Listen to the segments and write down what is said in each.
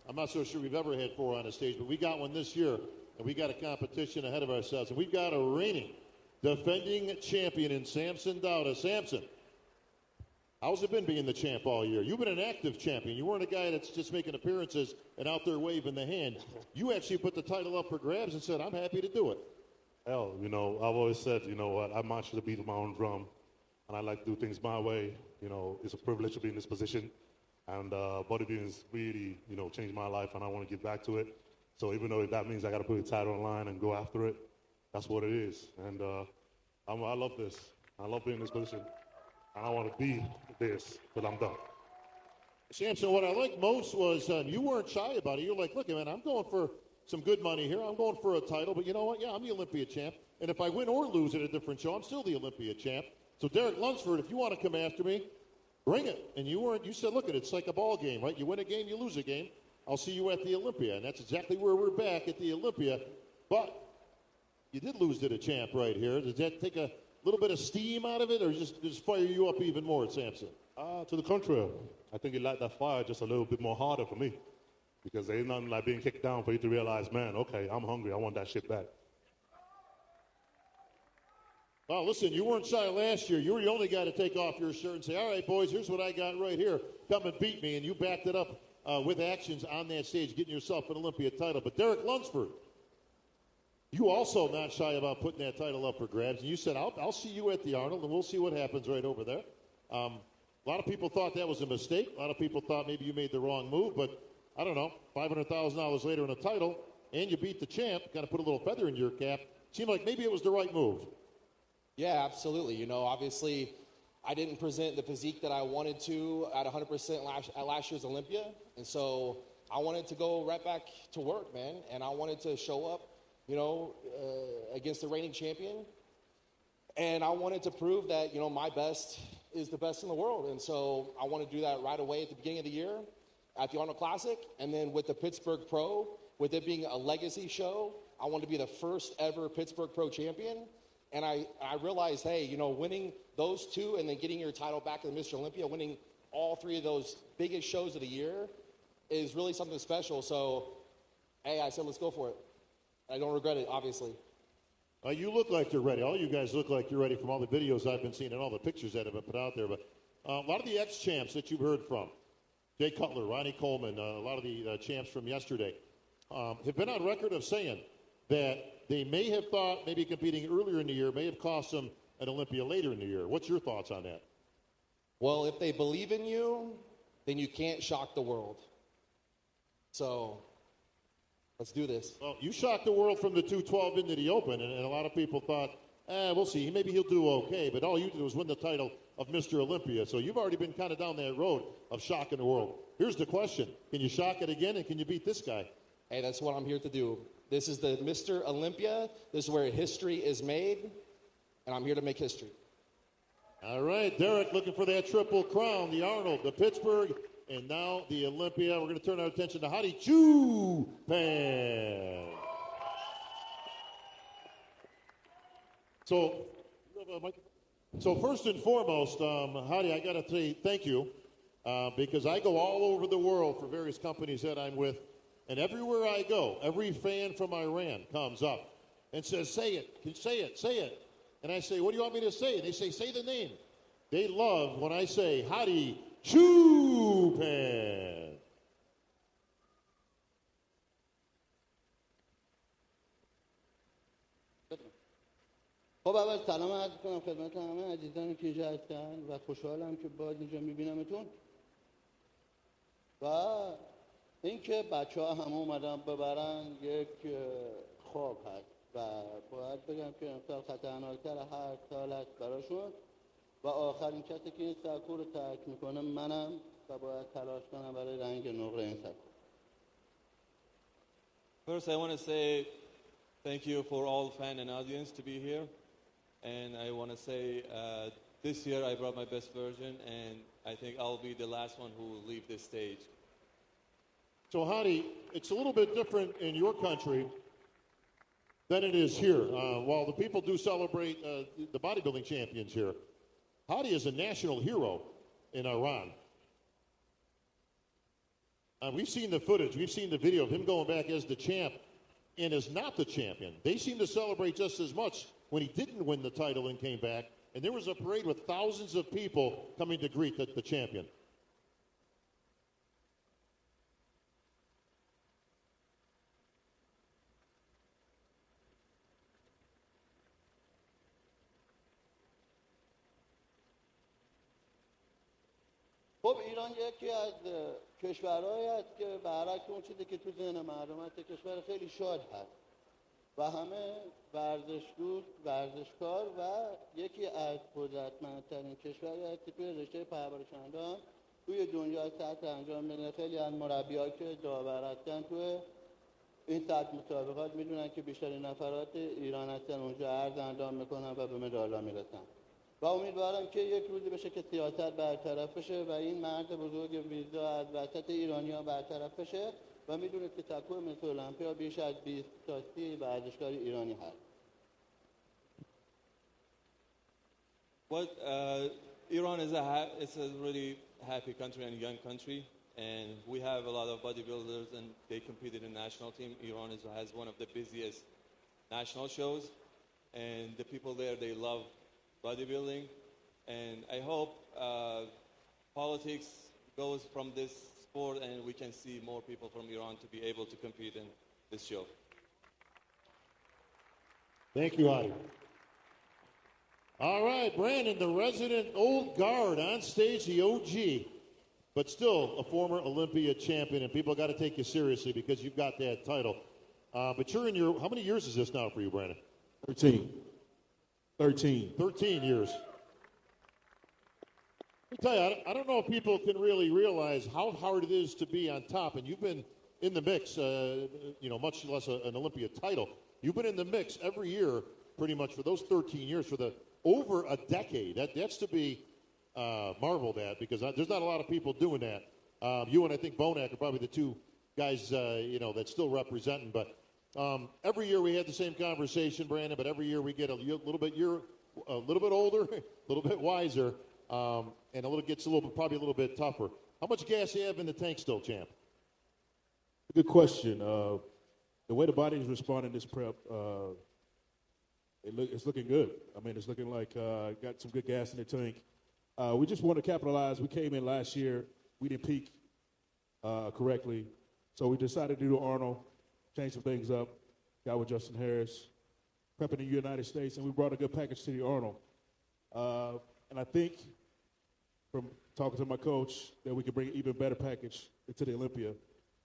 I'm not so sure we've ever had 4 on a stage, but we got one this year, and we got a competition ahead of ourselves. And we've got a reigning, defending champion in Samson Dauda. Samson, how's it been being the champ all year? You've been an active champion. You weren't a guy that's just making appearances and out there waving the hand. You actually put the title up for grabs and said, I'm happy to do it. Hell, you know, I've always said, you know what, I march to the beat of my own drum, and I like to do things my way. You know, it's a privilege to be in this position, and bodybuilding's really, you know, changed my life, and I want to give back to it. So even though that means I got to put a title online and go after it, that's what it is. And I love this. I love being in this position, and I want to be this, but I'm done. Samson, what I liked most was you weren't shy about it. You're like, look, man, I'm going for some good money here. I'm going for a title, but you know what? Yeah, I'm the Olympia champ. And if I win or lose at a different show, I'm still the Olympia champ. So Derek Lunsford, if you want to come after me, bring it. And you said, look, it's like a ball game, right? You win a game, you lose a game. I'll see you at the Olympia. And that's exactly where we're back, at the Olympia. But you did lose to the champ right here. Does that take a little bit of steam out of it, or just fire you up even more, Samson? To the contrary. I think it light that fire just a little bit more harder for me. Because there ain't nothing like being kicked down for you to realize, man, okay, I'm hungry. I want that shit back. Well, listen, you weren't shy last year. You were the only guy to take off your shirt and say, all right, boys, here's what I got right here. Come and beat me. And you backed it up with actions on that stage, getting yourself an Olympia title. But Derek Lunsford, you also not shy about putting that title up for grabs. And you said, I'll see you at the Arnold, and we'll see what happens right over there. A lot of people thought that was a mistake. A lot of people thought maybe you made the wrong move. But I don't know, $500,000 later in a title, and you beat the champ, kind of put a little feather in your cap. Seemed like maybe it was the right move. Yeah, absolutely. You know, obviously, I didn't present the physique that I wanted to at 100% at last year's Olympia. And so I wanted to go right back to work, man. And I wanted to show up, you know, against the reigning champion. And I wanted to prove that, you know, my best is the best in the world. And so I want to do that right away at the beginning of the year at the Arnold Classic. And then with the Pittsburgh Pro, with it being a legacy show, I want to be the first ever Pittsburgh Pro champion. And I realized, hey, you know, winning those two and then getting your title back in Mr. Olympia, winning all 3 of those biggest shows of the year is really something special. So, hey, I said, let's go for it. I don't regret it, obviously. You look like you're ready. All you guys look like you're ready from all the videos I've been seeing and all the pictures that have been put out there. But a lot of the ex-champs that you've heard from, Jay Cutler, Ronnie Coleman, a lot of the champs from yesterday, have been on record of saying that they may have thought maybe competing earlier in the year may have cost them an Olympia later in the year. What's your thoughts on that? Well, if they believe in you, then you can't shock the world. So let's do this. Well, you shocked the world from the 212 into the Open, and a lot of people thought, we'll see. Maybe he'll do okay, but all you did was win the title of Mr. Olympia. So you've already been kind of down that road of shocking the world. Here's the question. Can you shock it again, and can you beat this guy? Hey, that's what I'm here to do. This is the Mr. Olympia. This is where history is made, and I'm here to make history. All right, Derek looking for that triple crown, the Arnold, the Pittsburgh, and now the Olympia. We're going to turn our attention to Hadi Choopan. So first and foremost, Hadi, I got to say thank you because I go all over the world for various companies that I'm with. And everywhere I go, every fan from Iran comes up and says, say it, say it, say it. And I say, what do you want me to say? And they say the name. They love when I say Hadi Choopan. خب اول سلام عرض کنم خدمت همه عزیزانی که اینجا هستن و خوشحالم که باز اینجا میبینمتون و اینکه بچه‌ها همه اومدن ببرن یک خواب هست و باید بگم که امسال خطرناکتر هر سال است براشون و آخرین کسی که این سکو رو ترک میکنه منم و باید تلاش کنم برای رنگ نقره این سکو. First, I want to say thank you for all fan and audience to be here. And I want to say this year I brought my best version, and I think I'll be the last one who will leave this stage. So, Hadi, it's a little bit different in your country than it is here. While the people do celebrate the bodybuilding champions here, Hadi is a national hero in Iran. We've seen the footage. We've seen the video of him going back as the champ and as not the champion. They seem to celebrate just as much when he didn't win the title and came back. And there was a parade with thousands of people coming to greet the champion. خب ایران یکی از کشورهایی است که برعکس اون چیزی که تو ذهن مردم هست کشور خیلی شاد هست و همه ورزش دوست، ورزشکار و یکی از قدرتمندترین کشوری است که توی رشته پرورش اندام توی دنیا سطح انجام میده. خیلی از مربی‌ها که داور هستن توی این سطح مسابقات میدونن که بیشترین نفرات ایران هستن اونجا عرض انجام میکنن و به مدال‌ها میرسن. و امیدوارم که یک روزی بشه که سیاست برطرف بشه و این مرد بزرگ ویزا از وسط ایرانی‌ها برطرف بشه و میدونید که تکوه مثل المپیا بیش از 20 تا 30 ورزشکار ایرانی هست. Well, Iran is it's a really happy country and young country, and we have a lot of bodybuilders, and they competed in national team. Iran has one of the busiest national shows, and the people there, they love bodybuilding, and I hope politics goes from this sport, and we can see more people from Iran to be able to compete in this show. Thank you, Hadi. All right, Brandon, the resident old guard on stage, the OG, but still a former Olympia champion, and people got to take you seriously because you've got that title. But you're in how many years is this now for you, Brandon? 13. 13 years. Let me tell you, I don't know if people can really realize how hard it is to be on top, and you've been in the mix, much less an Olympia title. You've been in the mix every year pretty much for those 13 years, for over a decade. That's to be marveled at because there's not a lot of people doing that. You and I think Bonac are probably the two guys, that's still representing, but every year we had the same conversation, Brandon, but every year we get a little bit older, a little bit wiser, and probably a little bit tougher. How much gas do you have in the tank still, champ? Good question. The way the body is responding this prep, it's looking good. I mean, it's looking like got some good gas in the tank. We just want to capitalize. We came in last year. We didn't peak correctly, so we decided to do Arnold, change some things up, got with Justin Harris, prepping the United States, and we brought a good package to the Arnold. And I think from talking to my coach that we can bring an even better package into the Olympia.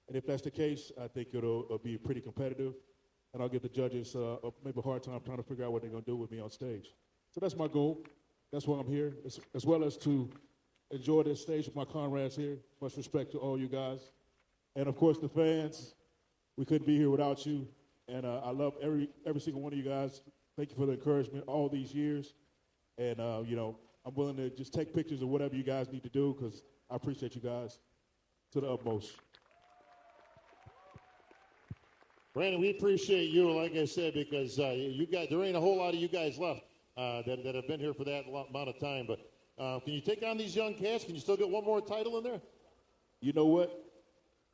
And if that's the case, I think it'll be pretty competitive. And I'll give the judges maybe a hard time trying to figure out what they're going to do with me on stage. So that's my goal. That's why I'm here, as well as to enjoy this stage with my comrades here. Much respect to all you guys. And, of course, the fans. We couldn't be here without you. And I love every single one of you guys. Thank you for the encouragement all these years. And, I'm willing to just take pictures of whatever you guys need to do because I appreciate you guys to the utmost. Brandon, we appreciate you, like I said, because there ain't a whole lot of you guys left that have been here for that amount of time. But can you take on these young cats? Can you still get one more title in there? You know what?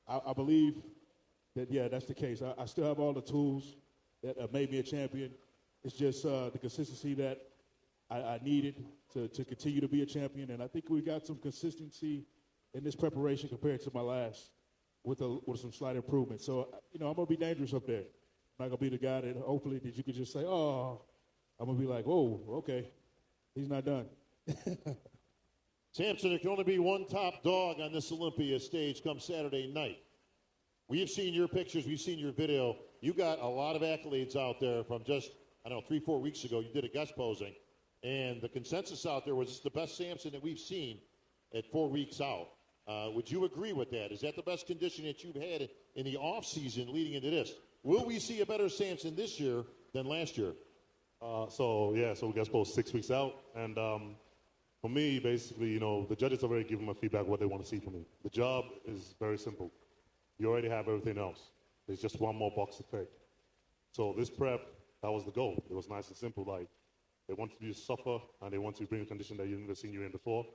I believe that, yeah, that's the case. I still have all the tools that have made me a champion. It's just the consistency that I needed to continue to be a champion. And I think we got some consistency in this preparation compared to my last with some slight improvement. So, I'm going to be dangerous up there. I'm not going to be the guy that hopefully that you could just say, oh, I'm going to be like, whoa, okay, he's not done. Samson, there can only be one top dog on this Olympia stage come Saturday night. We've seen your pictures. We've seen your video. You got a lot of accolades out there from just, 3-4 weeks ago. You did a guest posing. And the consensus out there was it's the best Samson that we've seen at 4 weeks out. Would you agree with that? Is that the best condition that you've had in the off-season leading into this? Will we see a better Samson this year than last year? So we got posed 6 weeks out. And for me, basically, the judges already given my feedback what they want to see from me. The job is very simple. You already have everything else. There's just one more box to tick. So this prep, that was the goal. It was nice and simple. Like, they want you to suffer, and they want you to bring a condition that you've never seen you in before.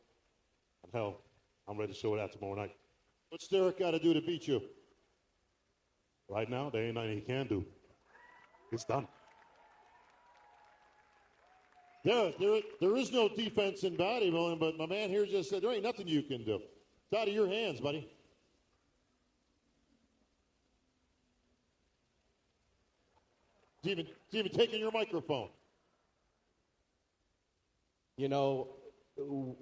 And hell, I'm ready to show that tomorrow night. What's Derek got to do to beat you? Right now, there ain't nothing he can do. It's done. There is no defense in bodybuilding, but my man here just said there ain't nothing you can do. It's out of your hands, buddy. It's even taking your microphone. You know,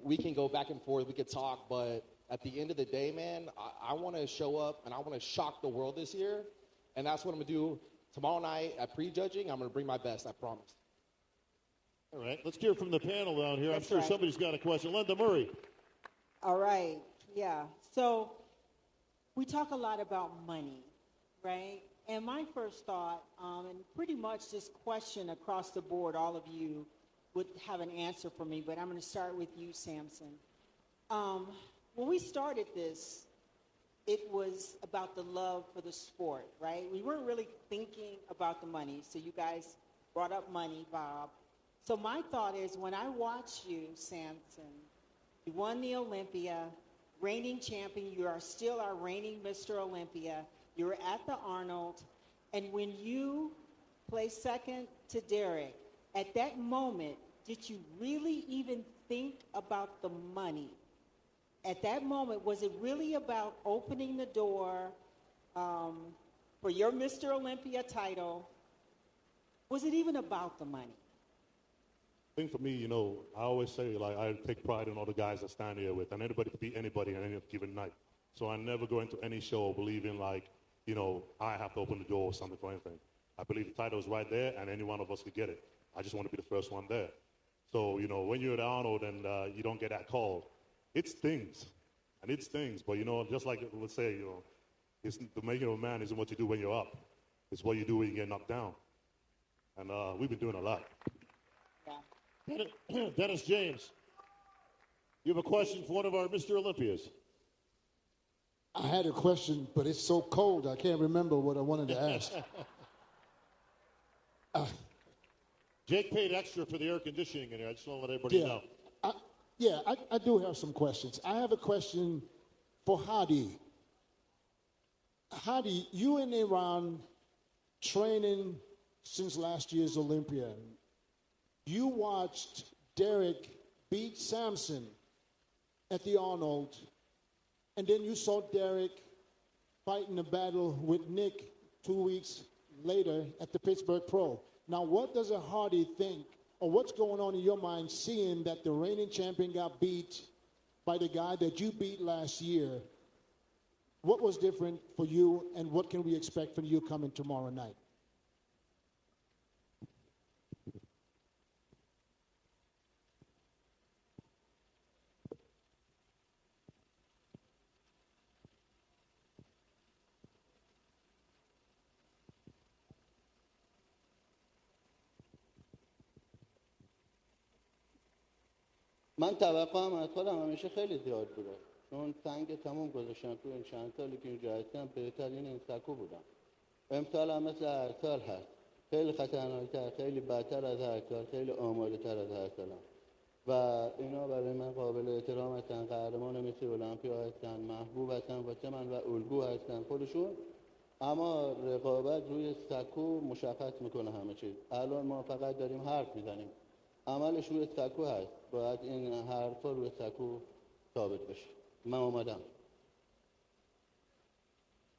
we can go back and forth, we could talk, but at the end of the day, man, I want to show up and I want to shock the world this year. And that's what I'm going to do tomorrow night at prejudging. I'm going to bring my best, I promise. All right, let's hear from the panel down here. That's I'm sure right. somebody's got a question. Linda Murray. All right, yeah. So we talk a lot about money, right? And my first thought, and pretty much this question across the board, all of you would have an answer for me, but I'm going to start with you, Samson. When we started this, it was about the love for the sport, right? We weren't really thinking about the money. So you guys brought up money, Bob. So my thought is when I watch you, Samson, you won the Olympia, reigning champion. You are still our reigning Mr. Olympia. You were at the Arnold. And when you placed second to Derek, at that moment, did you really even think about the money? At that moment, was it really about opening the door for your Mr. Olympia title? Was it even about the money? I think for me, you know, I always say, like, I take pride in all the guys I stand here with, and anybody can beat anybody on any given night. So I never go into any show believing, like, you know, I have to open the door or something for anything. I believe the title is right there, and any one of us could get it. I just want to be the first one there. So, you know, when you're at Arnold and you don't get that call, it stings. And it stings. But, you know, just like it would say, you know, it's, the making of a man isn't what you do when you're up. It's what you do when you get knocked down. And we've been doing a lot. Dennis James, you have a question for one of our Mr. Olympias. I had a question, but it's so cold, I can't remember what I wanted to ask. Jake paid extra for the air conditioning in here. I just want to let everybody know. I do have some questions. I have a question for Hadi. Hadi, you in Iran training since last year's Olympia. You watched Derek beat Samson at the Arnold, and then you saw Derek fight in a battle with Nick 2 weeks later at the Pittsburgh Pro. Now, what does a Hardy think, or what's going on in your mind seeing that the reigning champion got beat by the guy that you beat last year? What was different for you, and what can we expect from you coming tomorrow night? من توقعم از خودم همیشه خیلی زیاد بوده، چون تنگ تموم گذاشتم تو این چند سالی که اینجا هستم. بهترین این سکو بودم. امسال هم مثل هر سال هست، خیلی خطرناکتر، خیلی بدتر از هر سال، خیلی آماده تر از هر سال. و اینا برای من قابل احترام هستن، قهرمان مثل المپیا هستن، محبوب هستن واسه من و الگو هستن خودشون. اما رقابت روی سکو مشخص میکنه همه چیز. الان ما فقط داریم حرف میزنیم، عملش روی سکو هست. باید این حرفا روی سکو ثابت بشه. من اومدم.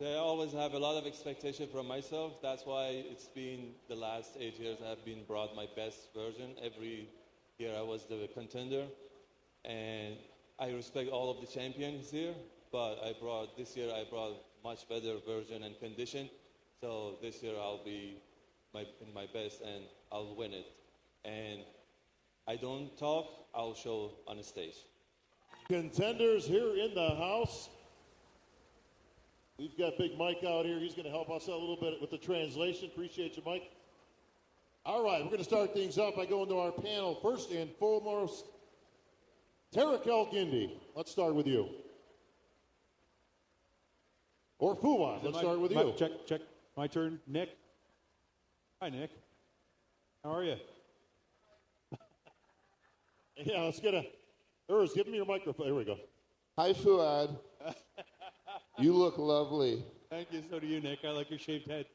I always have a lot of expectation from myself. That's why it's been the last 8 years I have been brought my best version. Every year I was the contender, and I respect all of the champions here. But this year I brought much better version and condition. So this year I'll be in my best and I'll win it. And I don't talk, I'll show on the stage. Contenders here in the house. We've got Big Mike out here. He's going to help us out a little bit with the translation. Appreciate you, Mike. All right, we're going to start things up by going to our panel. First and foremost, Tarek El-Gindi. Let's start with you. Or Fuwan, let's start with you. Check. My turn. Nick. Hi, Nick. How are you? Yeah, let's get Urs, give me your microphone. Here we go. Hi, Fuad. You look lovely. Thank you. So do you, Nick. I like your shaved head.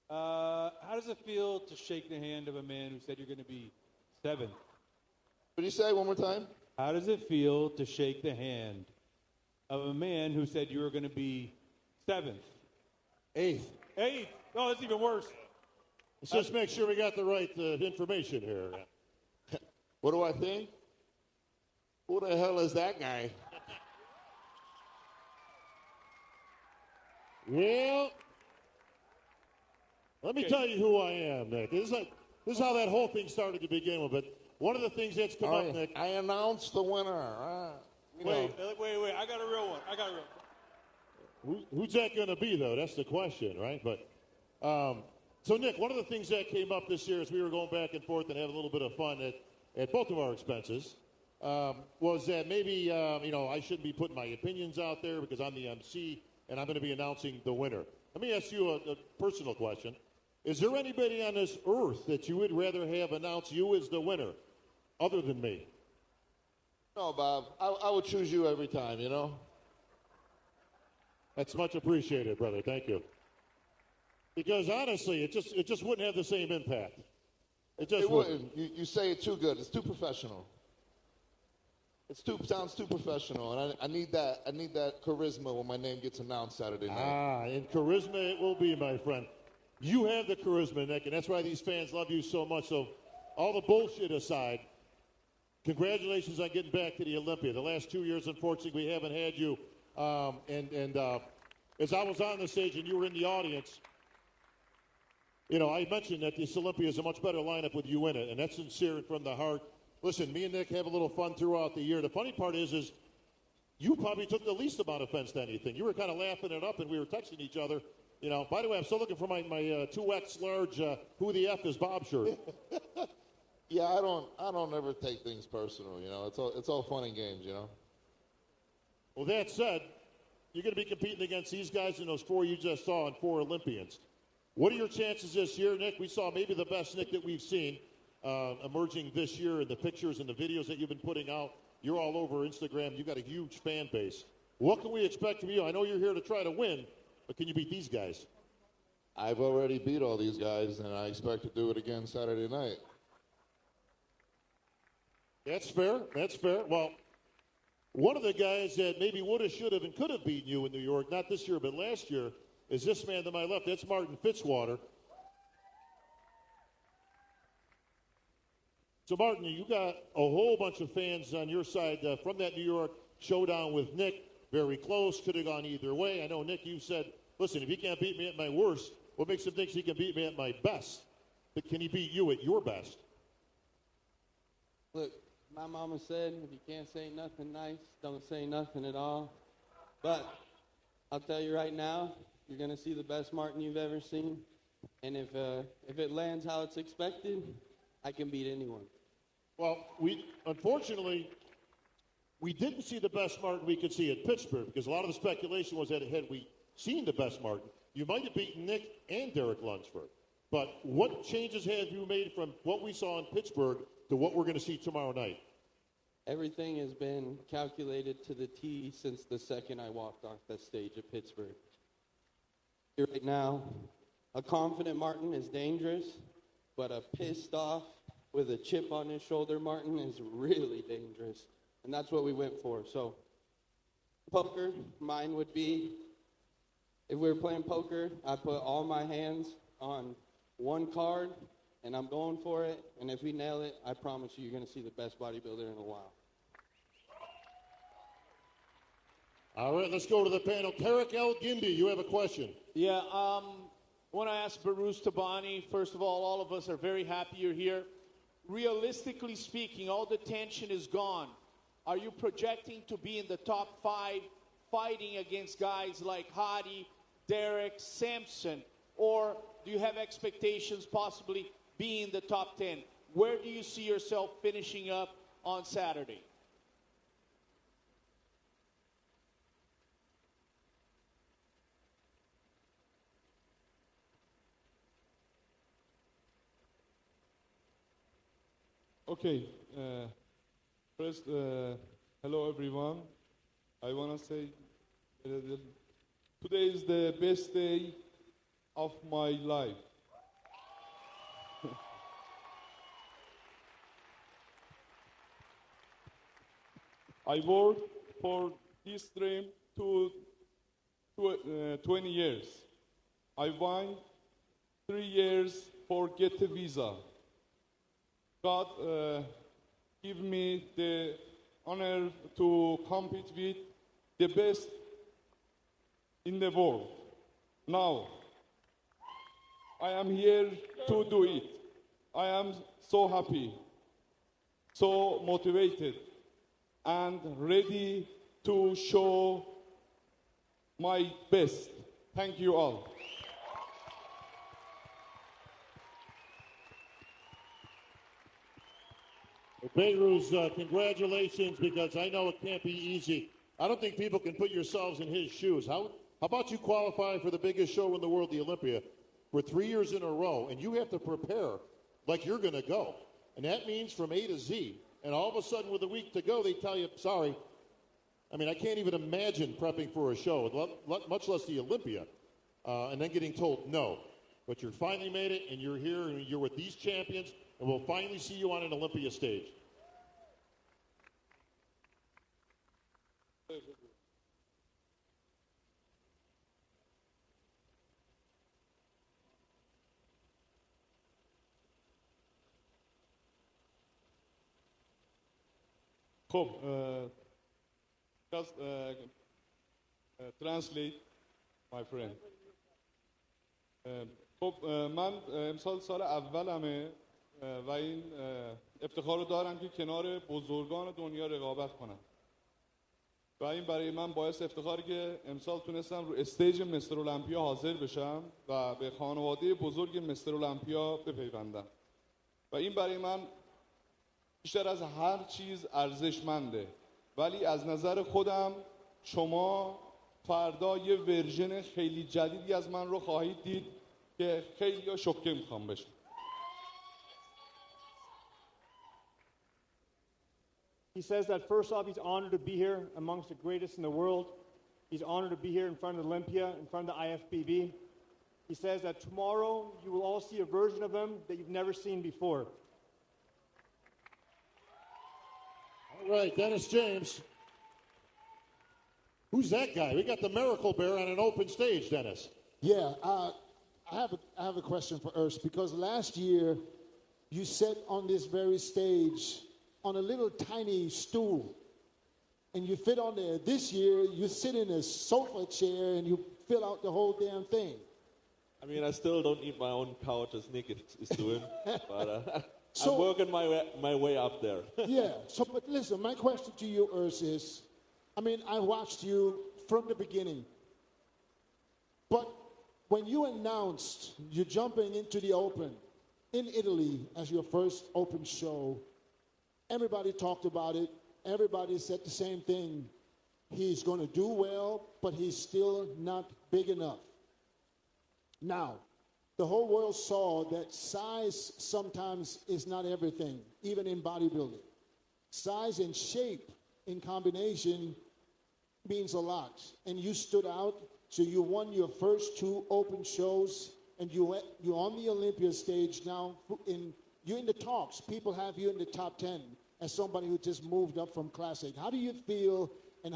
How does it feel to shake the hand of a man who said you're going to be seventh? What did you say one more time? How does it feel to shake the hand of a man who said you were going to be seventh? Eighth. Eighth. Oh, that's even worse. Let's just make sure we got the right information here. What do I think? Who the hell is that guy? Well, let me tell you who I am, Nick. This is how that whole thing started to begin with. But one of the things that's come up, Nick. I announced the winner. Wait. I got a real one. Who's that going to be, though? That's the question, right? But so, Nick, one of the things that came up this year as we were going back and forth and having a little bit of fun at both of our expenses was that maybe, I shouldn't be putting my opinions out there because I'm the MC and I'm going to be announcing the winner. Let me ask you a personal question. Is there anybody on this earth that you would rather have announce you as the winner other than me? No, Bob. I would choose you every time, That's much appreciated, brother. Thank you. Because honestly, it just wouldn't have the same impact. It wouldn't. You say it too good. It's too professional. Sounds too professional, and I need that charisma when my name gets announced Saturday night. And charisma it will be, my friend. You have the charisma, Nick, and that's why these fans love you so much. So, all the bullshit aside, congratulations on getting back to the Olympia. The last 2 years, unfortunately, we haven't had you. As I was on the stage and you were in the audience, I mentioned that this Olympia is a much better lineup with you in it, and that's sincere and from the heart. Listen, me and Nick have a little fun throughout the year. The funny part is you probably took the least amount of offense to anything. You were kind of laughing it up, and we were texting each other. By the way, I'm still looking for my 2X large Who the F is Bob shirt. Yeah, I don't ever take things personal. It's all fun and games. Well, that said, you're going to be competing against these guys and those four you just saw and 4 Olympians. What are your chances this year, Nick? We saw maybe the best Nick that we've seen emerging this year in the pictures and the videos that you've been putting out. You're all over Instagram. You've got a huge fan base. What can we expect from you? I know you're here to try to win, but can you beat these guys? I've already beat all these guys, and I expect to do it again Saturday night. That's fair. Well, one of the guys that maybe would have, should have, and could have beaten you in New York, not this year but last year, is this man to my left. That's Martin Fitzwater. So, Martin, you got a whole bunch of fans on your side from that New York showdown with Nick. Very close. Could have gone either way. I know, Nick, you said, listen, if he can't beat me at my worst, what makes him think he can beat me at my best? But can he beat you at your best? Look, my mama said, if you can't say nothing nice, don't say nothing at all. But I'll tell you right now, you're going to see the best Martin you've ever seen. And if it lands how it's expected, I can beat anyone. Well, unfortunately, we didn't see the best Martin we could see at Pittsburgh because a lot of the speculation was that had we seen the best Martin, you might have beaten Nick and Derek Lunsford. But what changes have you made from what we saw in Pittsburgh to what we're going to see tomorrow night? Everything has been calculated to the T since the second I walked off that stage at Pittsburgh. Right now, a confident Martin is dangerous, but a pissed off with a chip on his shoulder Martin is really dangerous. And that's what we went for. So, poker, mine would be, if we were playing poker, I put all my hands on one card, and I'm going for it. And if we nail it, I promise you're going to see the best bodybuilder in a while. All right, let's go to the panel. Tarek El Gindi, you have a question. Yeah, I want to ask Behrooz Tabani, first of all of us are very happy you're here. Realistically speaking, all the tension is gone. Are you projecting to be in the top 5 fighting against guys like Hadi, Derek, Samson? Or do you have expectations possibly being in the top 10? Where do you see yourself finishing up on Saturday? Okay, first, hello everyone. I want to say Today is the best day of my life. I worked for this dream 20 years. I won 3 years for get a visa. God give me the honor to compete with the best in the world. Now, I am here to do it. I am so happy, so motivated, and ready to show my best. Thank you all. Behrooz, congratulations, because I know it can't be easy. I don't think people can put yourselves in his shoes. How about you qualify for the biggest show in the world, the Olympia, for 3 years in a row, and you have to prepare like you're going to go. And that means from A to Z. And all of a sudden, with a week to go, they tell you, sorry. I mean, I can't even imagine prepping for a show, much less the Olympia, and then getting told no. But you finally made it, and you're here, and you're with these champions, and we'll finally see you on an Olympia stage. خب just translate my friend. خب من امسال سال اولمه و این افتخار رو دارم که کنار بزرگان دنیا رقابت کنم و این برای من باعث افتخاری که امسال تونستم رو استیج مستر المپیا حاضر بشم و به خانواده بزرگ مستر المپیا بپیوندم و این برای من بیشتر از هر چیز ارزشمنده. ولی از نظر خودم شما فردا یه ورژن خیلی جدیدی از من رو خواهید دید که خیلی شوکه میخوام بشه. He says that first off, he's honored to be here amongst the greatest in the world. He's honored to be here in front of Olympia, in front of the IFBB. He says that tomorrow you will all see a version of him that you've never seen before. All right, Dennis James. Who's that guy? We got the Miracle Bear on an open stage, Dennis. Yeah, I have a question for Urs, because last year you sat on this very stage on a little tiny stool, and you fit on there. This year you sit in a sofa chair and you fill out the whole damn thing. I mean, I still don't need my own couch as Nick is doing, but So- I'm working my way up there. Yeah, but listen, my question to you, Urs, is, I mean, I watched you from the beginning, but when you announced you're jumping into the Open in Italy as your first Open show, everybody talked about it. Everybody said the same thing. He's going to do well, but he's still not big enough. Now, the whole world saw that size sometimes is not everything, even in bodybuilding. Size and shape in combination means a lot. And you stood out, so you won your first 2 Open shows, and you're on the Olympia stage now. You're in the talks. People have you in the top 10 as somebody who just moved up from Classic. How do you feel, and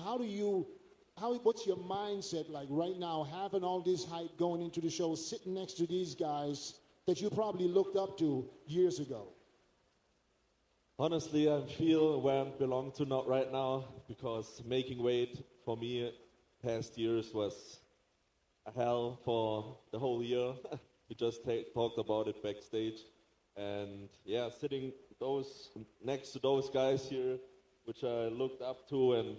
what's your mindset like right now, having all this hype going into the show, sitting next to these guys that you probably looked up to years ago? Honestly, I feel where I belong to not right now, because making weight for me past years was a hell for the whole year. We just talked about it backstage. And yeah, sitting next to those guys here, which I looked up to and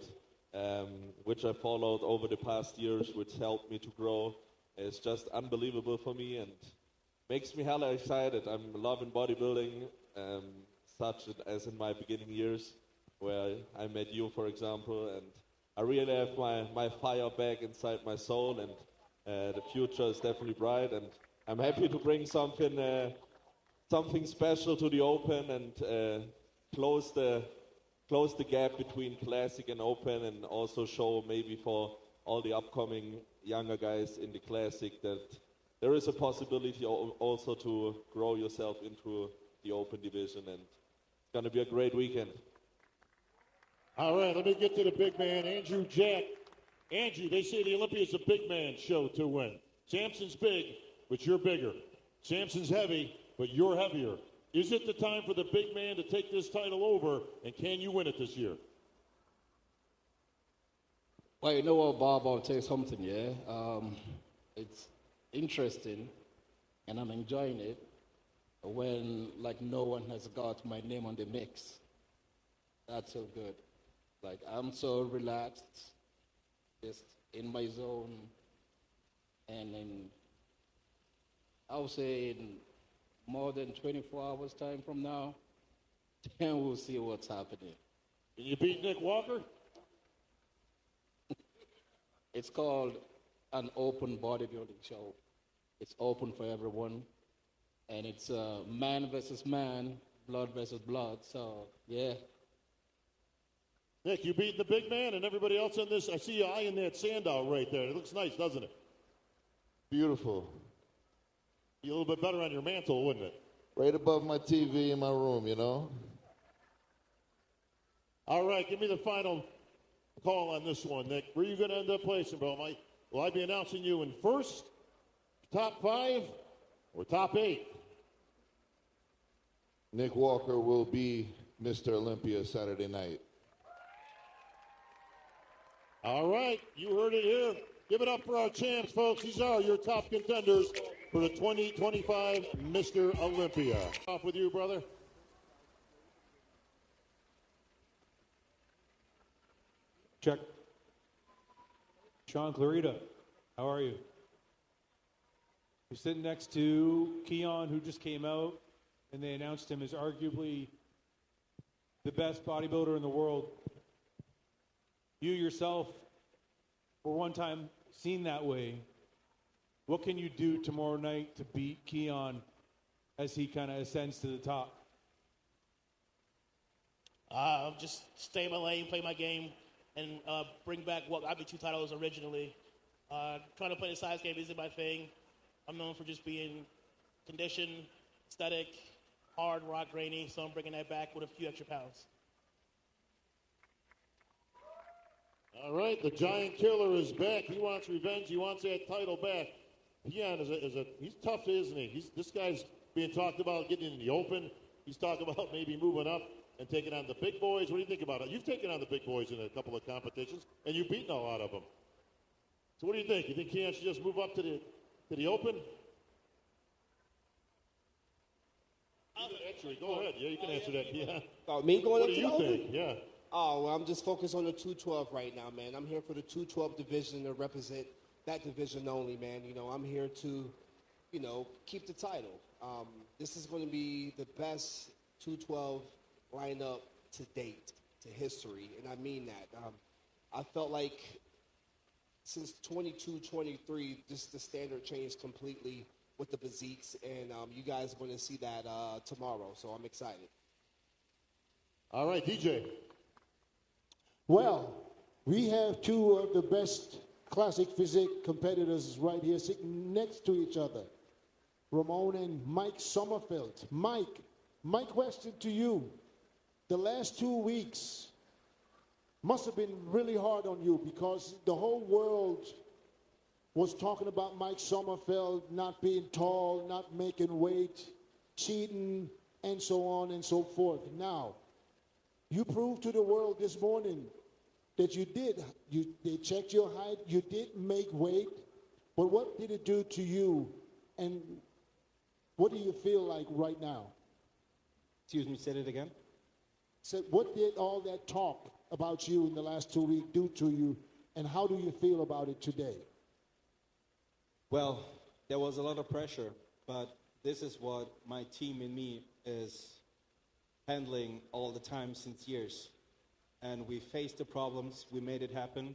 which I followed over the past years, which helped me to grow, is just unbelievable for me and makes me hella excited. I'm loving bodybuilding, such as in my beginning years, where I met you, for example, and I really have my fire back inside my soul, and the future is definitely bright, and I'm happy to bring something special to the Open and close the gap between Classic and Open, and also show maybe for all the upcoming younger guys in the classic that there is a possibility also to grow yourself into the open division, and it's going to be a great weekend. All right, let me get to the big man, Andrew Jack. Andrew, they say the Olympia is a big man show to win. Samson's big, but you're bigger. Samson's heavy, but you're heavier. Is it the time for the big man to take this title over, and can you win it this year? Well, you know what, Bob, I'll tell you something, yeah? It's interesting, and I'm enjoying it, when, like, no one has got my name on the mix. That's so good. Like, I'm so relaxed, just in my zone, and I would say in more than 24 hours time from now, then we'll see what's happening. Can you beat Nick Walker? It's called an open bodybuilding show. It's open for everyone, and it's man versus man, blood versus blood, so yeah. Nick, you beat the big man and everybody else on this. I see you eyeing that Sandow right there. It looks nice, doesn't it? Beautiful. Be a little bit better on your mantle, wouldn't it? Right above my TV in my room, you know? All right, give me the final call on this one, Nick. Where are you going to end up placing, bro? Will I be announcing you in first, top 5, or top 8? Nick Walker will be Mr. Olympia Saturday night. All right, you heard it here. Give it up for our champs, folks. These are your top contenders for the 2025 Mr. Olympia. Off with you, brother. Check. Sean Clarita, how are you? You're sitting next to Keon, who just came out, and they announced him as arguably the best bodybuilder in the world. You yourself were one time seen that way. What can you do tomorrow night to beat Keon as he kind of ascends to the top? Just stay in my lane, play my game, and bring back what got me 2 titles originally. Trying to play the size game isn't my thing. I'm known for just being conditioned, aesthetic, hard, rock, grainy, so I'm bringing that back with a few extra pounds. All right, the Giant Killer is back. He wants revenge. He wants that title back. Keon he's tough, isn't he? This guy's being talked about getting in the open. He's talking about maybe moving up and taking on the big boys. What do you think about it? You've taken on the big boys in a couple of competitions, and you've beaten a lot of them. So what do you think? You think Keon should just move up to the open? Actually, go ahead. Yeah, you can answer that, Keon. Me going what up do to you the open? think? Yeah. Oh, well, I'm just focused on the 212 right now, man. I'm here for the 212 division to represent that division only, man. You know, I'm here to, you know, keep the title. This is going to be the best 212 lineup to date, to history, and I mean that. I felt like since 22-23, just the standard changed completely with the physiques, and you guys are going to see that tomorrow, so I'm excited. All right, DJ. Well, we have 2 of the best classic physique competitors right here sitting next to each other. Ramon and Mike Sommerfeld. Mike, my question to you. The last 2 weeks must have been really hard on you because the whole world was talking about Mike Sommerfeld not being tall, not making weight, cheating, and so on and so forth. Now, you proved to the world this morning that you did. They checked your height, you did make weight, but what did it do to you, and what do you feel like right now? Excuse me, say it again. So what did all that talk about you in the last 2 weeks do to you, and how do you feel about it today? Well, there was a lot of pressure, but this is what my team and me is handling all the time since years. And we faced the problems, we made it happen,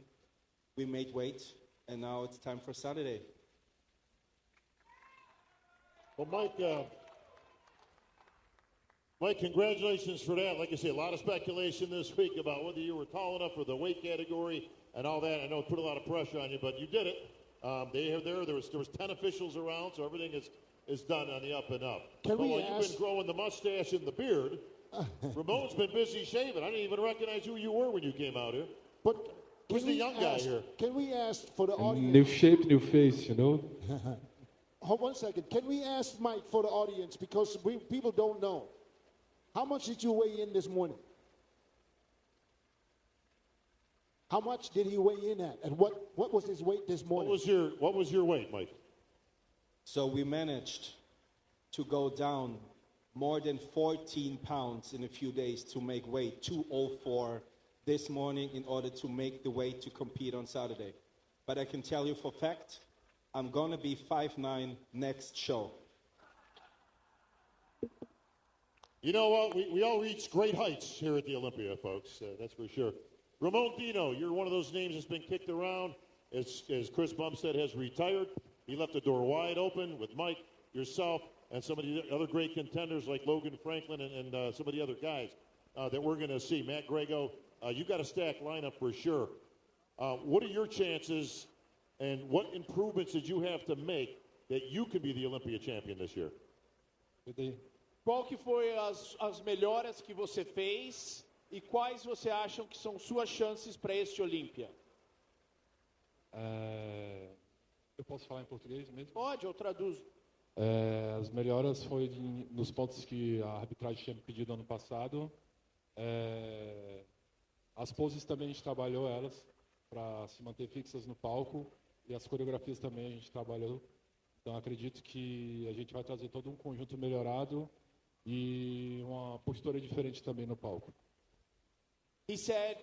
we made weight, and now it's time for Saturday. Well, Mike, congratulations for that. Like I say, a lot of speculation this week about whether you were tall enough for the weight category. and all that. I know it put a lot of pressure on you, but you did it. There was 10 officials around, so everything is done on the up and up. Can we while ask- you've been growing the mustache and the beard, Ramon's been busy shaving. I didn't even recognize who you were when you came out here. But who's the young guy here? Can we ask for the audience? New shape, new face, you know? Hold 1 second. Can we ask Mike for the audience, because people don't know. How much did you weigh in this morning? How much did he weigh in at? And what was his weight this morning? What was your weight, Mike? So we managed to go down more than 14 pounds in a few days to make weight 204 this morning in order to make the weight to compete on Saturday. But I can tell you for fact, I'm going to be 5'9" next show. You know what? We all reach great heights here at the Olympia, folks. That's for sure. Ramon Dino, you're one of those names that's been kicked around. As Chris Bumstead has retired, he left the door wide open with Mike, yourself, and some of the other great contenders like Logan Franklin and some of the other guys that we're going to see. Matt Grego, you got a stacked lineup for sure. What are your chances, and what improvements did you have to make that you could be the Olympia champion this year? Qual que foi as melhoras que você fez e quais você acham que são suas chances para este Olympia? Eu posso falar em português mesmo? Pode, eu traduzo. As melhoras foi nos pontos que a arbitragem tinha me pedido ano passado. As poses também a gente trabalhou elas para se manter fixas no palco, e as coreografias também a gente trabalhou. Então acredito que a gente vai trazer todo um conjunto melhorado e uma postura diferente também no palco. He said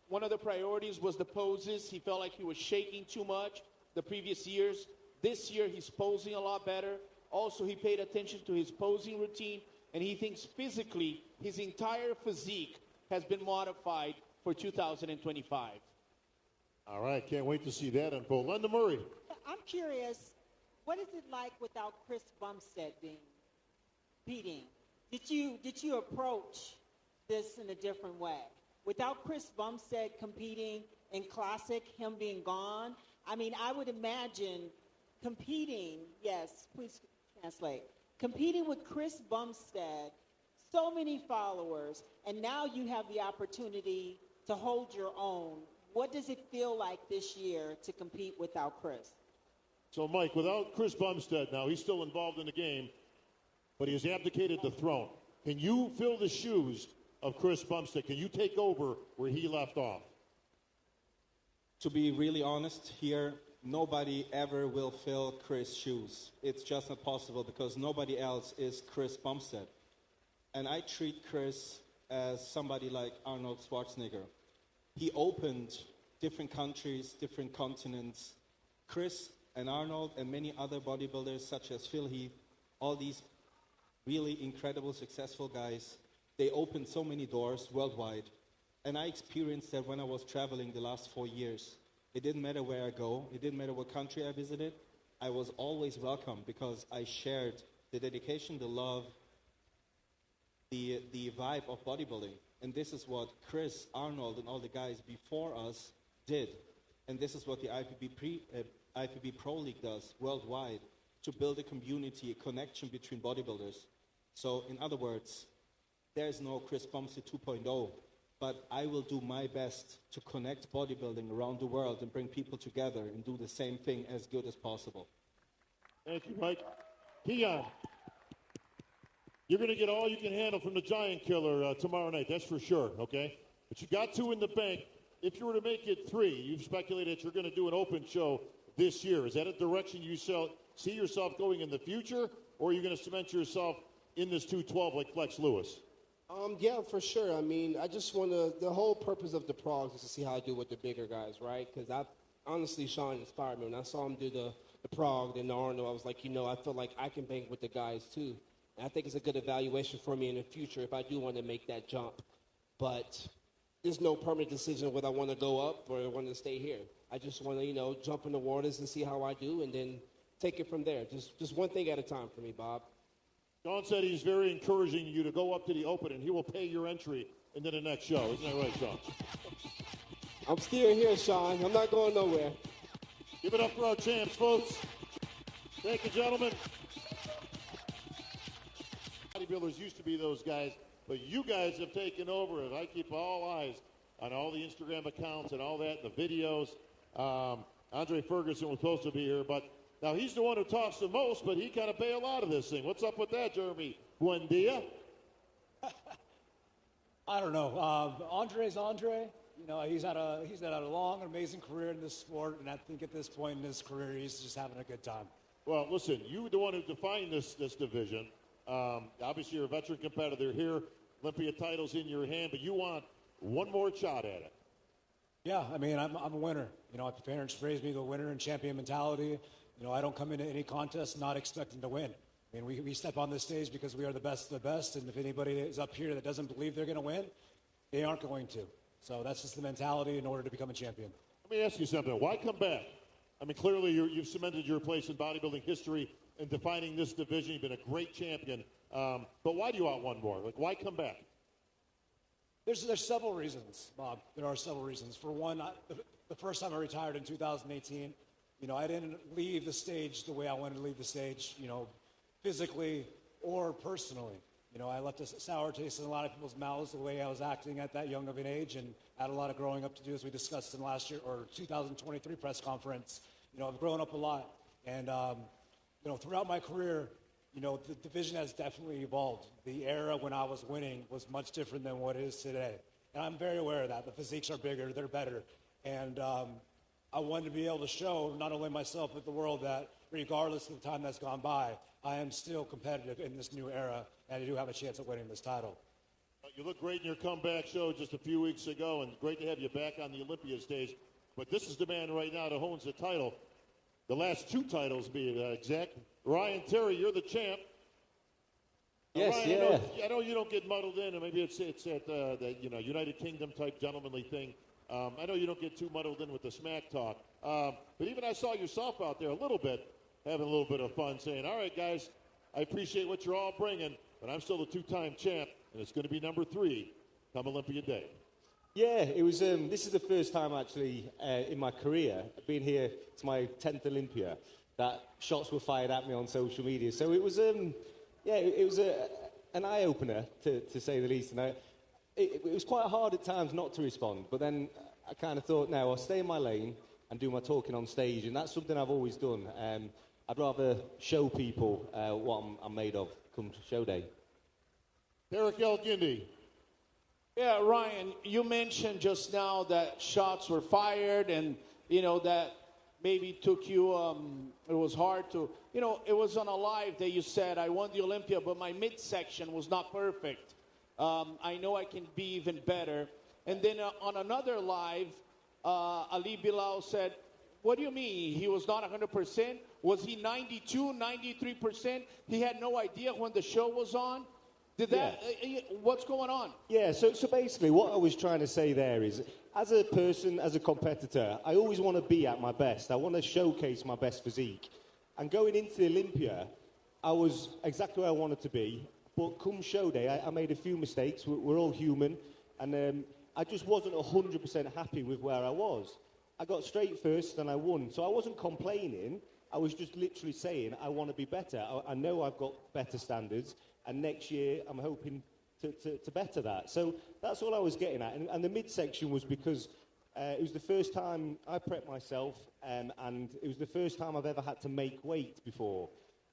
one of the priorities was the poses. He felt like he was shaking too much the previous years. This year he's posing a lot better. Also, he paid attention to his posing routine, and he thinks physically his entire physique has been modified for 2025. All right, can't wait to see that unfold. Linda Murray. I'm curious, what is it like without Chris Bumstead competing? Did you approach this in a different way? Without Chris Bumstead competing in Classic, him being gone, I mean, I would imagine competing, yes, please translate, competing with Chris Bumstead, so many followers, and now you have the opportunity to hold your own. What does it feel like this year to compete without Chris? So, Mike, without Chris Bumstead now, he's still involved in the game, but he has abdicated the throne. Can you fill the shoes of Chris Bumstead? Can you take over where he left off? To be really honest here, nobody ever will fill Chris' shoes. It's just not possible because nobody else is Chris Bumstead. And I treat Chris as somebody like Arnold Schwarzenegger. He opened different countries, different continents. Chris and Arnold and many other bodybuilders such as Phil Heath, all these really incredible, successful guys, they opened so many doors worldwide. And I experienced that when I was traveling the last 4 years. It didn't matter where I go. It didn't matter what country I visited. I was always welcome because I shared the dedication, the love, the vibe of bodybuilding. And this is what Chris, Arnold, and all the guys before us did. And this is what the IFBB Pro League does worldwide, to build a community, a connection between bodybuilders. So in other words, there's no Chris Bumstead 2.0, but I will do my best to connect bodybuilding around the world and bring people together and do the same thing as good as possible. Thank you, Mike. Keon, you're going to get all you can handle from the Giant Killer tomorrow night, that's for sure, okay? But you got 2 in the bank. If you were to make it 3, you've speculated that you're going to do an open show this year. Is that a direction you see yourself going in the future, or are you going to cement yourself in this 212 like Flex Lewis? Yeah, for sure. I mean, I just want to, the whole purpose of the progs is to see how I do with the bigger guys, right? Because honestly, Sean inspired me. When I saw him do the prog, then the Arnold, I was like, I feel like I can bang with the guys too. And I think it's a good evaluation for me in the future if I do want to make that jump. But there's no permanent decision whether I want to go up or I want to stay here. I just want to, jump in the waters and see how I do and then take it from there. Just one thing at a time for me, Bob. Sean said he's very encouraging you to go up to the open, and he will pay your entry into the next show. Isn't that right, Sean? I'm still here, Sean. I'm not going nowhere. Give it up for our champs, folks. Thank you, gentlemen. Bodybuilders used to be those guys, but you guys have taken over it. I keep all eyes on all the Instagram accounts and all that, the videos. Andre Ferguson was supposed to be here, but now he's the one who talks the most, but he kind of bailed out of this thing. What's up with that, Jeremy Buendia? I don't know. Andre's Andre. You know, he's had a long, amazing career in this sport, and I think at this point in his career, he's just having a good time. Well, listen, you were the one who defined this division. Obviously, you're a veteran competitor here. Olympia title's in your hand, but you want one more shot at it. Yeah, I mean, I'm a winner. You know, my parents raised me the winner and champion mentality. You know, I don't come into any contest not expecting to win. I mean, we step on this stage because we are the best of the best, and if anybody is up here that doesn't believe they're going to win, they aren't going to. So that's just the mentality in order to become a champion. Let me ask you something. Why come back? I mean, clearly you've cemented your place in bodybuilding history and defining this division. You've been a great champion. But why do you want one more? Like, why come back? There's several reasons, Bob. There are several reasons. For one, the first time I retired in 2018, you know, I didn't leave the stage the way I wanted to leave the stage, you know, physically or personally. You know, I left a sour taste in a lot of people's mouths the way I was acting at that young of an age, and I had a lot of growing up to do, as we discussed in last year or 2023 press conference. You know, I've grown up a lot, and you know, throughout my career, you know, the division has definitely evolved. The era when I was winning was much different than what it is today, and I'm very aware of that. The physiques are bigger, they're better, and I wanted to be able to show not only myself but the world that regardless of the time that's gone by, I am still competitive in this new era, and I do have a chance at winning this title. You look great in your comeback show just a few weeks ago, and great to have you back on the Olympia stage. But this is the man right now that owns the title. The last two titles, being exact. Ryan Terry, you're the champ. Yes, Ryan, yeah. I know you don't get muddled in, and maybe it's at the United Kingdom type gentlemanly thing. I know you don't get too muddled in with the smack talk. But even I saw yourself out there a little bit, having a little bit of fun, saying, all right, guys, I appreciate what you're all bringing, but I'm still the two-time champ, and it's going to be number 3 come Olympia Day. Yeah, it was. This is the first time actually in my career, being here. It's my 10th Olympia. That shots were fired at me on social media. So it was. It was an eye opener to say the least. And it was quite hard at times not to respond. But then I kind of thought, no, I'll stay in my lane and do my talking on stage, and that's something I've always done. I'd rather show people what I'm made of come show day. Derek Elgindi. Yeah, Ryan, you mentioned just now that shots were fired and, you know, that maybe took you, it was hard to, you know, it was on a live that you said, I won the Olympia, but my midsection was not perfect. I know I can be even better. And then on another live, Ali Bilal said, what do you mean? He was not 100%? Was he 92, 93%? He had no idea when the show was on? What's going on? Yeah, so basically what I was trying to say there is, as a person, as a competitor, I always want to be at my best. I want to showcase my best physique. And going into the Olympia, I was exactly where I wanted to be. But come show day, I made a few mistakes. We're all human. And I just wasn't 100% happy with where I was. I got straight first and I won. So I wasn't complaining. I was just literally saying, I want to be better. I know I've got better standards. And next year, I'm hoping to better that. So that's all I was getting at. And the midsection was because it was the first time I prepped myself, and it was the first time I've ever had to make weight before.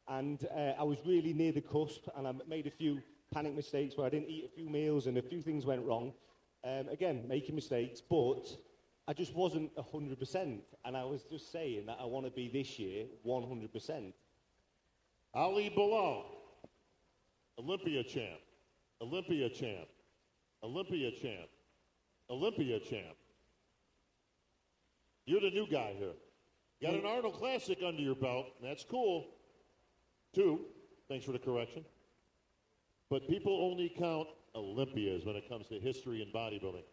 And I was really near the cusp, and I made a few panic mistakes where I didn't eat a few meals, and a few things went wrong. Again, making mistakes, but I just wasn't 100%. And I was just saying that I want to be this year 100%. Ali Bilal. Olympia champ, Olympia champ, Olympia champ, Olympia champ. You're the new guy here. Got an Arnold Classic under your belt. That's cool. 2. Thanks for the correction. But people only count Olympias when it comes to history and bodybuilding.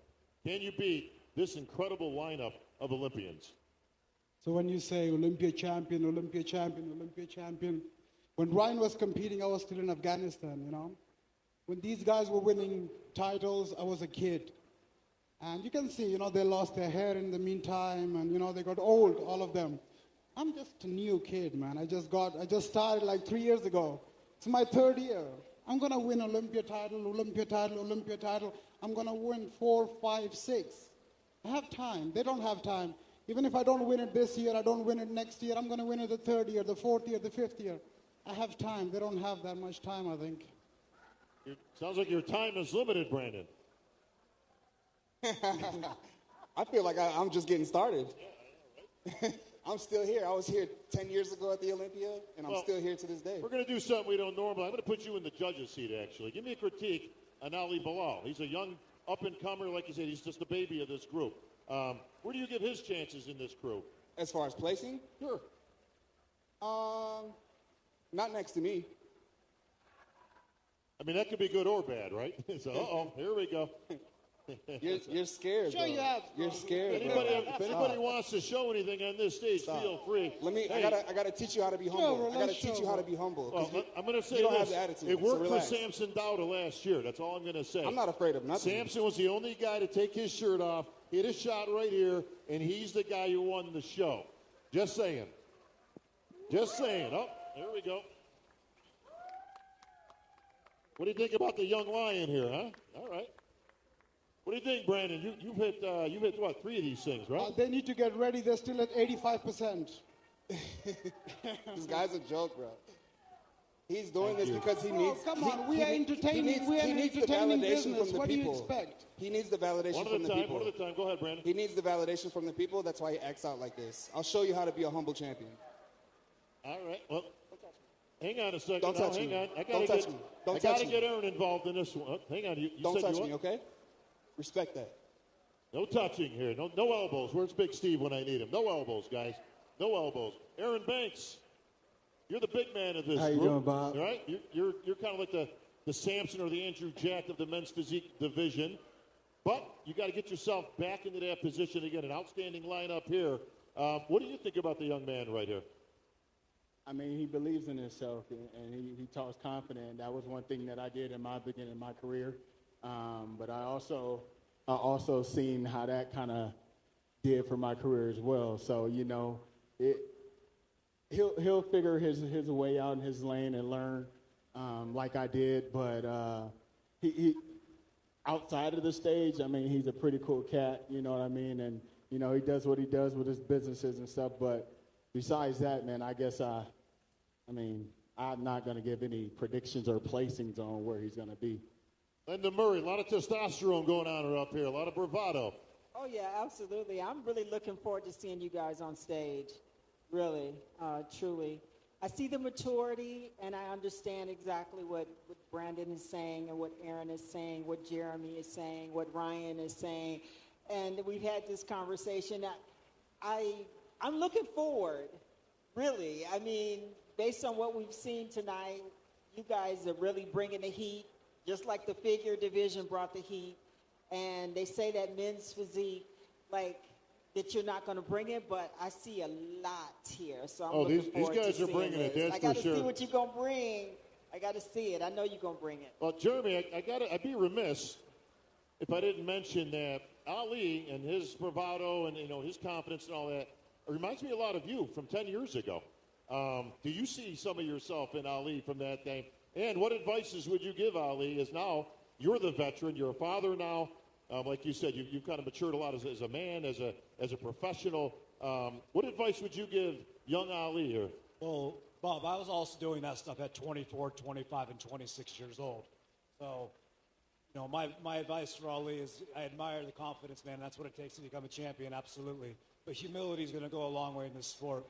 Can you beat this incredible lineup of Olympians? So when you say Olympia champion, Olympia champion, Olympia champion, when Ryan was competing, I was still in Afghanistan, you know. When these guys were winning titles, I was a kid. And you can see, they lost their hair in the meantime, and, they got old, all of them. I'm just a new kid, man. I just started like 3 years ago. It's my third year. I'm going to win Olympia title, Olympia title, Olympia title. I'm going to win 4, 5, 6. I have time. They don't have time. Even if I don't win it this year, I don't win it next year, I'm going to win it the third year, the fourth year, the fifth year. I have time. They don't have that much time, I think. Sounds like your time is limited, Brandon. I feel like I'm just getting started. I'm still here. I was here 10 years ago at the Olympia, and I'm still here to this day. We're going to do something we don't normally. I'm going to put you in the judge's seat, actually. Give me a critique on Ali Bilal. He's a young up-and-comer. Like you said, he's just the baby of this group. Where do you give his chances in this crew? As far as placing? Sure. Not next to me. I mean, that could be good or bad, right? So, here we go. You're scared. Sure, you have. You're scared. If anybody wants to show anything on this stage, feel free. I gotta teach you how to be humble. I gotta teach you how to be humble. Well, I'm going to say you don't this. have the attitude. It worked so for relax. Samson Dowda last year. That's all I'm going to say. I'm not afraid of nothing. Samson was the only guy to take his shirt off, hit a shot right here, and he's the guy who won the show. Just saying. Just saying. Oh, here we go. What do you think about the young lion here, huh? All right. What do you think, Brandon? You've hit what, 3 of these things, right? They need to get ready. They're still at 85%. This guy's a joke, bro. He's doing this because he needs. Come on, we are entertaining. We are an entertaining business. What do you expect? He needs the validation from the people. One at a time. Go ahead, Brandon. He needs the validation from the people. That's why he acts out like this. I'll show you how to be a humble champion. All right. Well, hang on a second. Don't touch hang me. on. I Don't touch me. Don't touch me. get Aaron involved in this one. Hang on. You Don't said touch you me, okay? Respect that. No touching here. No elbows. Where's Big Steve when I need him? No elbows, guys. No elbows. Aaron Banks, you're the big man of this How you group. doing, Bob? All right? You're kind of like the Samson or the Andrew Jack of the men's physique division. But you got to get yourself back into that position again. An outstanding lineup here. What do you think about the young man right here? I mean, he believes in himself, and he talks confident. That was one thing that I did in my beginning of my career. But I also seen how that kind of did for my career as well. So, he'll figure his way out in his lane and learn like I did. But he outside of the stage, I mean, he's a pretty cool cat, you know what I mean? And, he does what he does with his businesses and stuff. But besides that, man, I guess I'm not going to give any predictions or placings on where he's going to be. Linda Murray, a lot of testosterone going on up here, a lot of bravado. Oh, yeah, absolutely. I'm really looking forward to seeing you guys on stage, really, truly. I see the maturity, and I understand exactly what Brandon is saying and what Aaron is saying, what Jeremy is saying, what Ryan is saying. And we've had this conversation. I'm looking forward, really. I mean, based on what we've seen tonight, you guys are really bringing the heat. Just like the figure division brought the heat. And they say that men's physique, that you're not going to bring it, but I see a lot here. So I'm looking forward to these guys are bringing it, that's I got for to sure. see what you're going to bring. I got to see it. I know you're going to bring it. Well, Jeremy, I'd be remiss if I didn't mention that Ali and his bravado and, his confidence and all that, it reminds me a lot of you from 10 years ago. Do you see some of yourself in Ali from that day? And what advices would you give Ali as now you're the veteran, you're a father now, like you said, you've kind of matured a lot as a man, as a professional. What advice would you give young Ali here? Well, Bob, I was also doing that stuff at 24, 25, and 26 years old. So, my advice for Ali is I admire the confidence, man. That's what it takes to become a champion, absolutely. But humility is going to go a long way in this sport.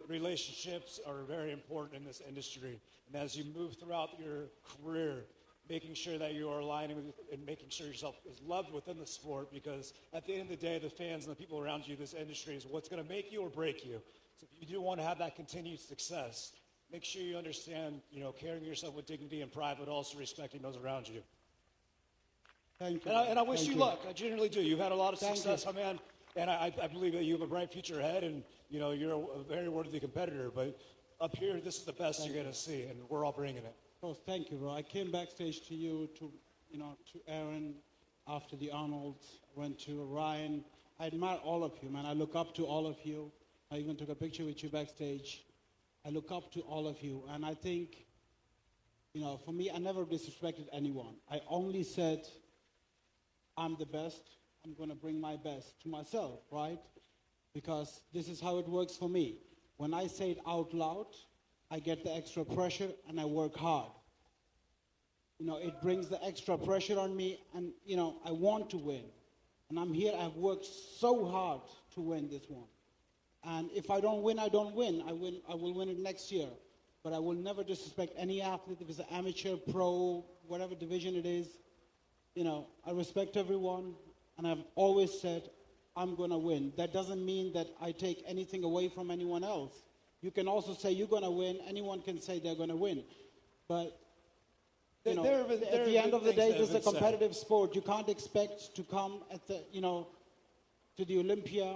Relationships are very important in this industry. And as you move throughout your career, making sure that you are aligning with and making sure yourself is loved within the sport, because at the end of the day, the fans and the people around you, this industry is what's going to make you or break you. So if you do want to have that continued success, make sure you understand, carrying yourself with dignity and pride, but also respecting those around you. Thank you. And I wish you luck. I genuinely do. You've had a lot of Thank success, you. my man. And I believe that you have a bright future ahead, and you're a very worthy competitor. But up here, this is the best you're going to see, and we're all bringing it. Oh, thank you, bro. I came backstage to you, to Aaron, after the Arnold, went to Ryan. I admire all of you, man. I look up to all of you. I even took a picture with you backstage. I look up to all of you. And I think, for me, I never disrespected anyone. I only said, I'm the best. I'm going to bring my best to myself, right? Because this is how it works for me. When I say it out loud, I get the extra pressure and I work hard. It brings the extra pressure on me and, I want to win. And I'm here, I've worked so hard to win this one. And if I don't win, I don't win. I will win it next year. But I will never disrespect any athlete, if it's an amateur, pro, whatever division it is. I respect everyone, and I've always said, I'm going to win. That doesn't mean that I take anything away from anyone else. You can also say you're going to win. Anyone can say they're going to win. But, at the end of the day, this is a competitive sport. You can't expect to come at the, to the Olympia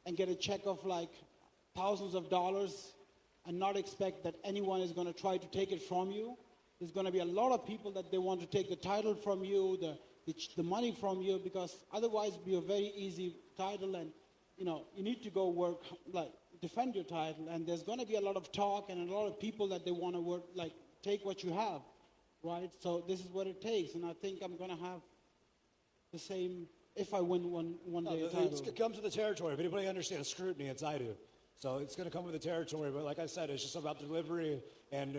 and get a check of like thousands of dollars and not expect that anyone is going to try to take it from you. There's going to be a lot of people that they want to take the title from you, the money from you, because otherwise it'll be a very easy title, and you need to go work, defend your title, and there's going to be a lot of talk and a lot of people that they want to work, take what you have, right? So this is what it takes, and I think I'm going to have the same if I win one day a title. It comes with the territory. If anybody understands scrutiny, it's I do. So it's going to come with the territory. But like I said, it's just about delivery. And,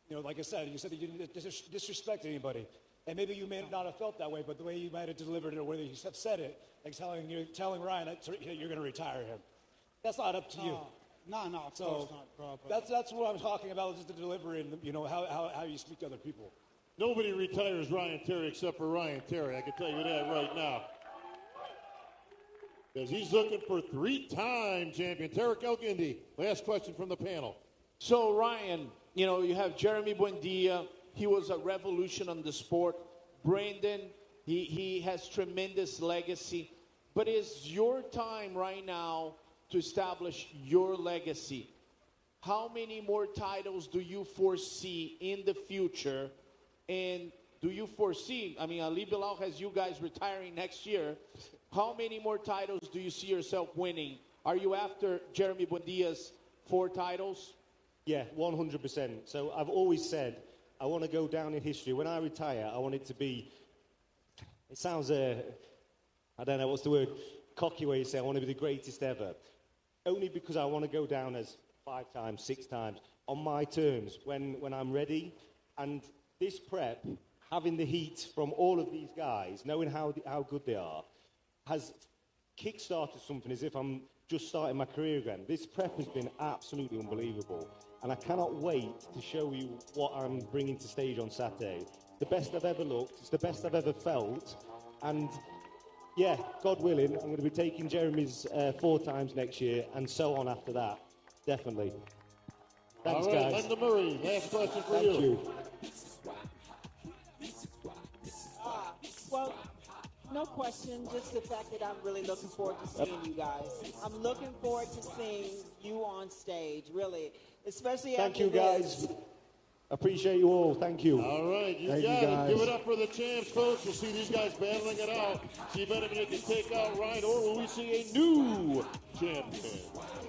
like I said, you said that you didn't disrespect anybody. And maybe you may not have felt that way, but the way you might have delivered it or whether you have said it, like telling Ryan that you're going to retire him. That's not up to you. No, of course not, bro. That's what I'm talking about, just the delivery and, how you speak to other people. Nobody retires Ryan Terry except for Ryan Terry. I can tell you that right now. Because he's looking for three-time champion. Tarek Elgindi, last question from the panel. So, Ryan, you have Jeremy Buendia. He was a revolution on the sport. Brandon, he has tremendous legacy. But it's your time right now to establish your legacy. How many more titles do you foresee in the future? And do you foresee, Ali Bilal has you guys retiring next year. How many more titles do you see yourself winning? Are you after Jeremy Buendia's 4 titles? Yeah, 100%. So I've always said I want to go down in history. When I retire, I want it to be, it sounds, I don't know, what's the word, cocky way you say I want to be the greatest ever. Only because I want to go down as 5 times, 6 times, on my terms, when I'm ready. And this prep, having the heat from all of these guys, knowing how good they are, has kick-started something as if I'm just starting my career again. This prep has been absolutely unbelievable, and I cannot wait to show you what I'm bringing to stage on Saturday. It's the best I've ever looked, it's the best I've ever felt, and yeah, God willing, I'm going to be taking Jeremy's 4 times next year, and so on after that, definitely. Thanks, all right, guys. Linda Murray, last question for Thank you. Well, no question, just the fact that I'm really looking forward to seeing you guys. I'm looking forward to seeing you on stage, really, especially Thank after you, guys. Appreciate you all. Thank you. All right, you Thank got you, it. guys. Give it up for the champs, folks. We'll see these guys battling it out. See if anybody can take out Ryan, or will we see a new champion?